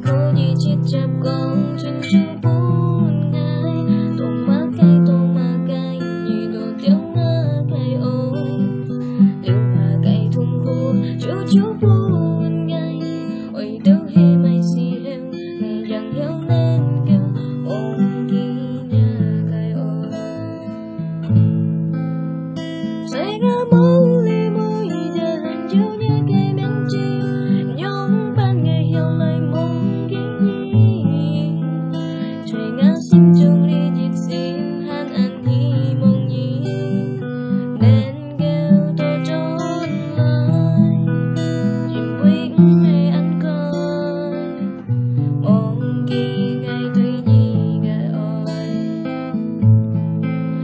khổ gì chết chập con chân chú buồn ngày tô mà cay như đồ tiếng ngơ cay ôi liu mà cay thùng khô chú buồn ngày ôi đâu he mày xì heo ngày rằng heo nên kêu ôm kia nhà cay ôi say ngã mong li môi giờ hàng chiếu nhớ cây miếng chi nhóm ban ngày heo lại mong kinh nhi trời ngã sim chung đi dịp sim han ăn hi mong nhi nên kêu tôi trốn lại chim quýt hay ăn coi mong kỳ ngày tuy nhi gà oi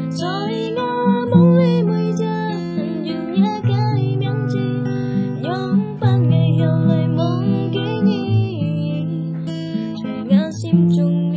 rồi ngã mong li môi giờ hàng chiếu nhớ cây miếng chi nhóm ban ngày heo lại mong kinh nhi trời ngã sim chung